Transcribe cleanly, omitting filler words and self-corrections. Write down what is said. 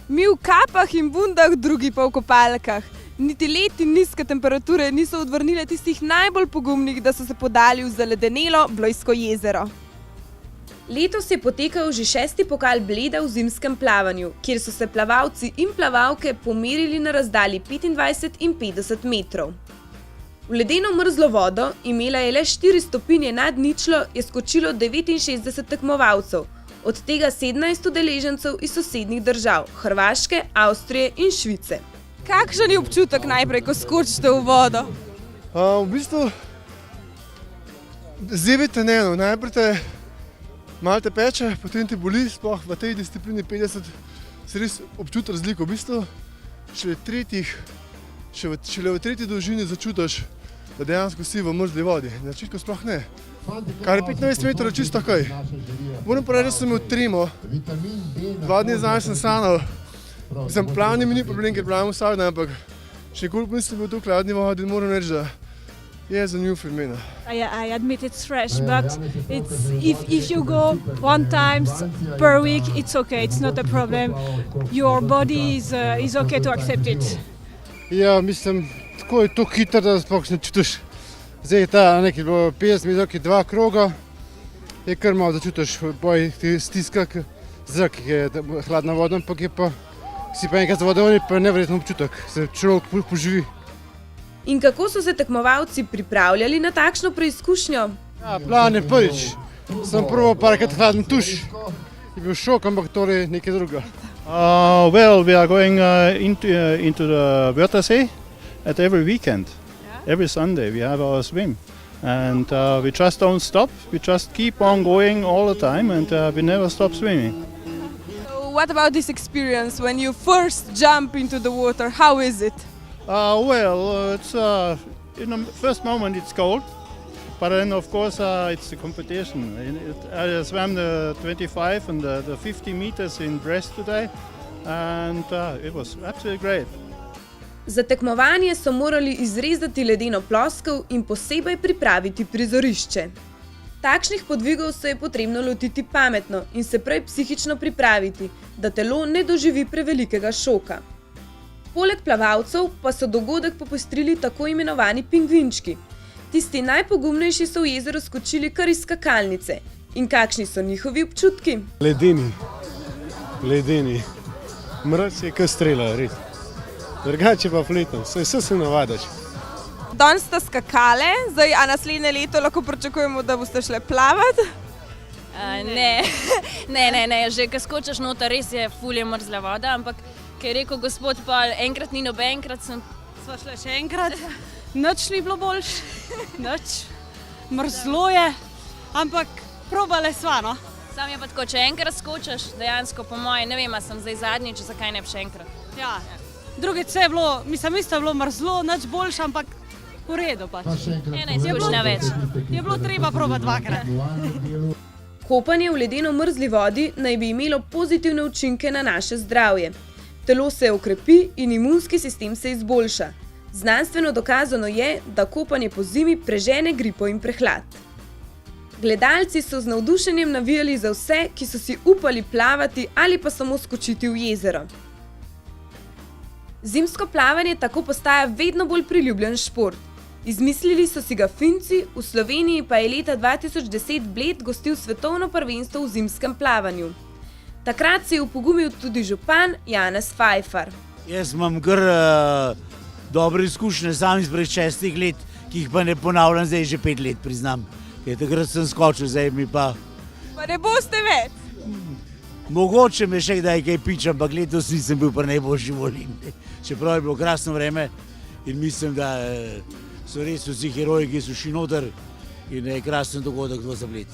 Mi v kapah in bundah, drugi pa v kopalkah. Niti led in nizke temperature niso odvrnile tistih najbolj pogumnih, da so se podali v zaledenelo Blojsko jezero. Letos je potekal že 6. pokal Bleda v zimskem plavanju, kjer so se plavalci in plavalke pomerili na razdalji 25 in 50 metrov. V ledeno mrzlo vodo, imela je le 4 stopinje nad ničlo, je skočilo 69 tekmovalcev, od tega 17 udeležencev iz sosednjih držav, Hrvaške, Avstrije in Švice. Kakšen je občutek najprej, ko skočite v vodo? V bistvu, zivite najprej te malo te peče, potem te boli, sploh v tej disciplini 50 se res občuti razliko. V bistvu, šele v tretji dolžini začutiš, da dejansko si v mrzli vodi. Na začetku sploh ne. Kar je 15 metrov čisto takoj. Moram pa reči, da sem imel tremo. 2 dni zdaj sem sanjal. Plavanje mi ni problem, ker plavamo vsak dan, ampak še nekoliko nisem bil tu v hladni vodi in moram reči, da je za new for me. I admit it's fresh, but if you go 1 time per week, it's okay. It's not a problem. Your body is okay to accept it. Ja, mislim, tako je to hitro, da sploh ne čutiš. Zdaj je ta nekaj 50 metrov, 2 kroga, je kar malo začutiš, boj ti stiska zrak, ki je hladna voda, ampak je pa, si pa enkrat zavodovni, pa neverjetno občutek, se človek poživi. In kako so se tekmovalci pripravljali na takšno preizkušnjo? Ja, plavanje prvič. Sem probal parkrat hladen tuš. Je bil šok, ampak to je nekaj druga. Well, we are going into the Wörthersee at every weekend. Every Sunday we have our swim. And we just don't stop. We just keep on going all the time and we never stop swimming. So what about this experience when you first jump into the water? How is it? It's in the first moment it's cold, but then of course it's the competition. I swam the 25 and the 50 meters in Brest today, and it was absolutely great. Za tekmovanje so morali izrezati ledeno ploskev in posebej pripraviti prizorišče. Takšnih podvigov se je potrebno lotiti pametno in se prej psihično pripraviti, da telo ne doživi prevelikega šoka. Poleg plavalcev pa so dogodek popestrili tako imenovani pingvinčki. Tisti najpogumnejši so v jezero skočili kar iz skakalnice. In kakšni so njihovi občutki? Ledeni. Mraz je kar strela, res. Drugače pa fletam, vse se navadaš. Danes sta skakale, zdaj, a naslednje leto lahko pričakujemo, da boste šle plavati? Ne, že ko skočiš noter, res je ful je mrzla voda, ampak ker je rekel gospod Pol, enkrat ni nobenkrat, Sva šla še enkrat, nič ni bilo boljš, nič. Mrzlo je, ampak probale sva, no. Sam je pa tako, če enkrat skočiš, dejansko po moje, ne vem, a sem zdaj zadnjič, zakaj ne bi še enkrat. Ja, drugič je bilo, mislim, isto je bilo mrzlo, nič boljš, ampak v redu pač. Ena izkušnja več. Je bilo treba probati 2-krat. Kopanje v ledeno mrzli vodi naj bi imelo pozitivne učinke na naše zdravje. Telo se okrepi in imunski sistem se izboljša. Znanstveno dokazano je, da kopanje po zimi prežene gripo in prehlad. Gledalci so z navdušenjem navijali za vse, ki so si upali plavati ali pa samo skočiti v jezero. Zimsko plavanje tako postaja vedno bolj priljubljen šport. Izmislili so si ga Finci, v Sloveniji pa je leta 2010 Bled gostil svetovno prvenstvo v zimskem plavanju. Takrat se je upogumil tudi župan Janez Fajfar. Jaz imam kar dobre izkušnje sam izpred 6 let, ki jih pa ne ponavljam zdaj že 5 let, priznam. Ker takrat sem skočil, zdaj mi pa... Pa ne boste več? Mogoče me še kdaj kaj pičam, ampak letos nisem bil pa najboljši volin. Čeprav je bilo krasno vreme in mislim, da so res vsi heroji, ki so šli noter in je krasen dogodek to za Bled.